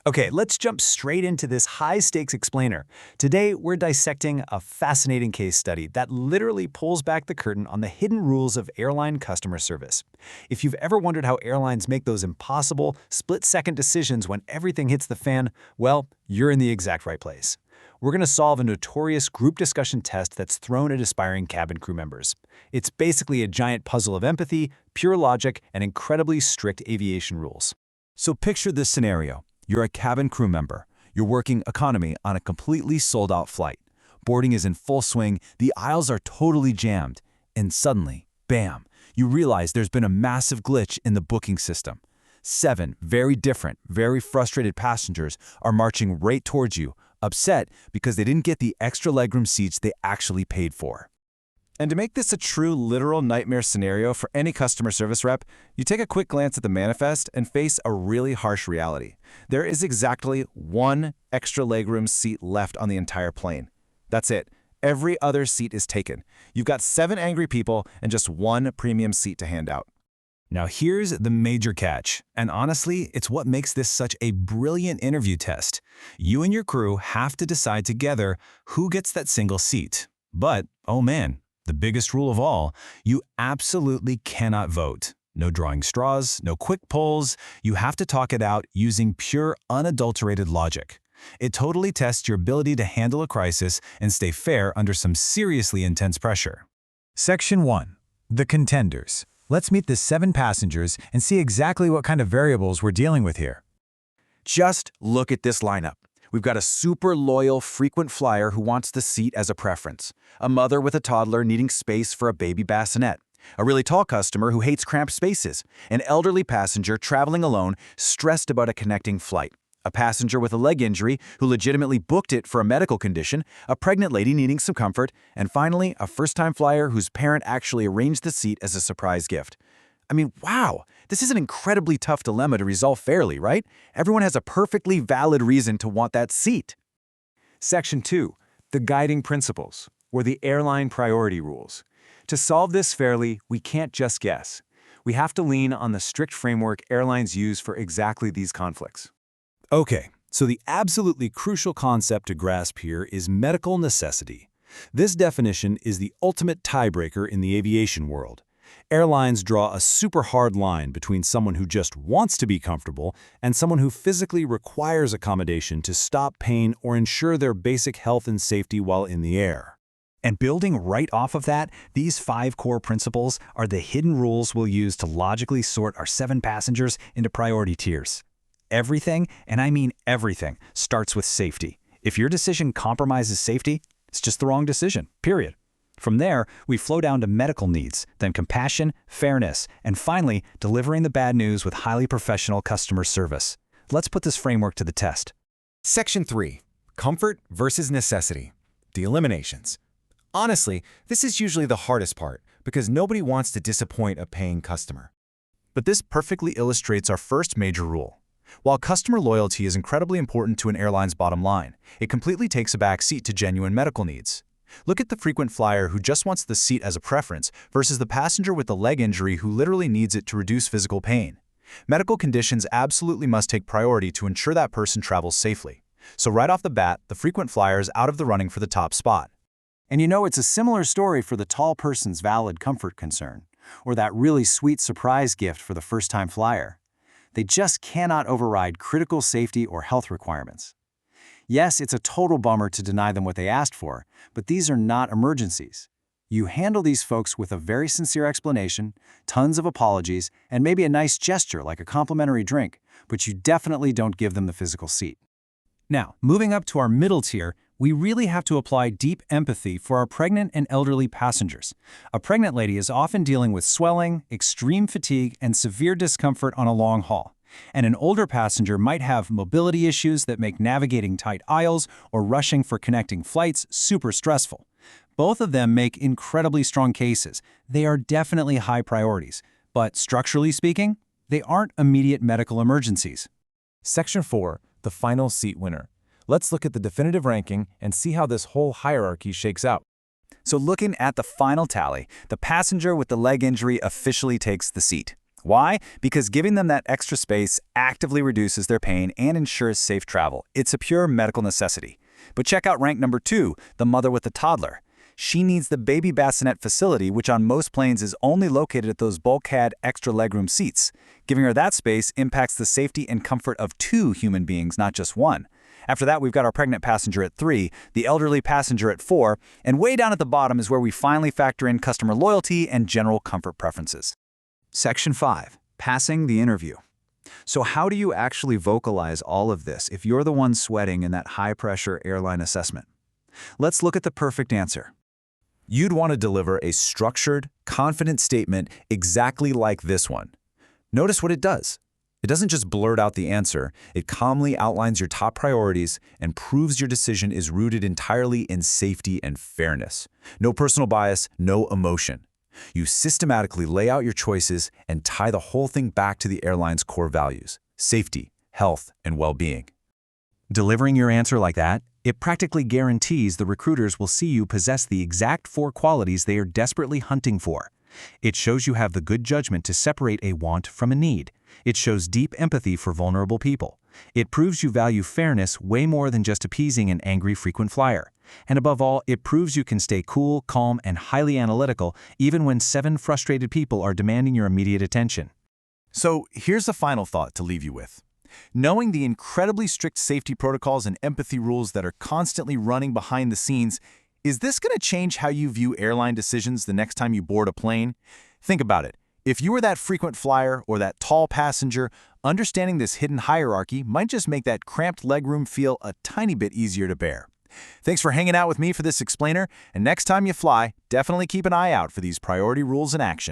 Okay, let's jump straight into this high-stakes explainer. Today, we're dissecting a fascinating case study that literally pulls back the curtain on the hidden rules of airline customer service. If you've ever wondered how airlines make those impossible, split-second decisions when everything hits the fan, well, you're in the exact right place. We're going to solve a notorious group discussion test that's thrown at aspiring cabin crew members. It's basically a giant puzzle of empathy, pure logic, and incredibly strict aviation rules. So picture this scenario. You're a cabin crew member. You're working economy on a completely sold-out flight. Boarding is in full swing, the aisles are totally jammed, and suddenly, bam, you realize there's been a massive glitch in the booking system. 7 very different, very frustrated passengers are marching right towards you, upset because they didn't get the extra legroom seats they actually paid for. And to make this a true literal nightmare scenario for any customer service rep, you take a quick glance at the manifest and face a really harsh reality. There is exactly 1 extra legroom seat left on the entire plane. That's it. Every other seat is taken. You've got 7 angry people and just 1 premium seat to hand out. Now here's the major catch, and honestly, it's what makes this such a brilliant interview test. You and your crew have to decide together who gets that single seat. But, oh man, the biggest rule of all, you absolutely cannot vote. No drawing straws, no quick polls. You have to talk it out using pure, unadulterated logic. It totally tests your ability to handle a crisis and stay fair under some seriously intense pressure. Section 1. The contenders. Let's meet the 7 passengers and see exactly what kind of variables we're dealing with here. Just look at this lineup. We've got a super loyal, frequent flyer who wants the seat as a preference, a mother with a toddler needing space for a baby bassinet, a really tall customer who hates cramped spaces, an elderly passenger traveling alone stressed about a connecting flight, a passenger with a leg injury who legitimately booked it for a medical condition, a pregnant lady needing some comfort, and finally, a first-time flyer whose parent actually arranged the seat as a surprise gift. I mean, wow, this is an incredibly tough dilemma to resolve fairly, right? Everyone has a perfectly valid reason to want that seat. Section 2. The guiding principles, or the airline priority rules. To solve this fairly, we can't just guess. We have to lean on the strict framework airlines use for exactly these conflicts. Okay, so the absolutely crucial concept to grasp here is medical necessity. This definition is the ultimate tiebreaker in the aviation world. Airlines draw a super hard line between someone who just wants to be comfortable and someone who physically requires accommodation to stop pain or ensure their basic health and safety while in the air. And building right off of that, these 5 core principles are the hidden rules we'll use to logically sort our 7 passengers into priority tiers. Everything, and I mean everything, starts with safety. If your decision compromises safety, it's just the wrong decision, period. From there, we flow down to medical needs, then compassion, fairness, and finally, delivering the bad news with highly professional customer service. Let's put this framework to the test. Section 3. Comfort versus necessity. The eliminations. Honestly, this is usually the hardest part because nobody wants to disappoint a paying customer. But this perfectly illustrates our first major rule. While customer loyalty is incredibly important to an airline's bottom line, it completely takes a back seat to genuine medical needs. Look at the frequent flyer who just wants the seat as a preference versus the passenger with the leg injury who literally needs it to reduce physical pain. Medical conditions absolutely must take priority to ensure that person travels safely. So right off the bat, the frequent flyer is out of the running for the top spot. And you know, it's a similar story for the tall person's valid comfort concern, or that really sweet surprise gift for the first-time flyer. They just cannot override critical safety or health requirements. Yes, it's a total bummer to deny them what they asked for, but these are not emergencies. You handle these folks with a very sincere explanation, tons of apologies, and maybe a nice gesture like a complimentary drink, but you definitely don't give them the physical seat. Now, moving up to our middle tier, we really have to apply deep empathy for our pregnant and elderly passengers. A pregnant lady is often dealing with swelling, extreme fatigue, and severe discomfort on a long haul. And an older passenger might have mobility issues that make navigating tight aisles or rushing for connecting flights super stressful. Both of them make incredibly strong cases. They are definitely high priorities, but structurally speaking, they aren't immediate medical emergencies. Section 4. The final seat winner. Let's look at the definitive ranking and see how this whole hierarchy shakes out. So looking at the final tally, the passenger with the leg injury officially takes the seat. Why? Because giving them that extra space actively reduces their pain and ensures safe travel. It's a pure medical necessity. But check out rank number 2, the mother with the toddler. She needs the baby bassinet facility, which on most planes is only located at those bulkhead extra legroom seats. Giving her that space impacts the safety and comfort of 2 human beings, not just 1. After that, we've got our pregnant passenger at 3, the elderly passenger at 4, and way down at the bottom is where we finally factor in customer loyalty and general comfort preferences. Section 5. Passing the interview. So how do you actually vocalize all of this if you're the one sweating in that high-pressure airline assessment? Let's look at the perfect answer. You'd want to deliver a structured, confident statement exactly like this one. Notice what it does. It doesn't just blurt out the answer, it calmly outlines your top priorities and proves your decision is rooted entirely in safety and fairness. No personal bias, no emotion. You systematically lay out your choices and tie the whole thing back to the airline's core values: safety, health, and well-being. Delivering your answer like that, it practically guarantees the recruiters will see you possess the exact 4 qualities they are desperately hunting for. It shows you have the good judgment to separate a want from a need. It shows deep empathy for vulnerable people. It proves you value fairness way more than just appeasing an angry frequent flyer. And above all, it proves you can stay cool, calm, and highly analytical even when 7 frustrated people are demanding your immediate attention. So here's a final thought to leave you with. Knowing the incredibly strict safety protocols and empathy rules that are constantly running behind the scenes, is this going to change how you view airline decisions the next time you board a plane? Think about it. If you were that frequent flyer or that tall passenger, understanding this hidden hierarchy might just make that cramped legroom feel a tiny bit easier to bear. Thanks for hanging out with me for this explainer, and next time you fly, definitely keep an eye out for these priority rules in action.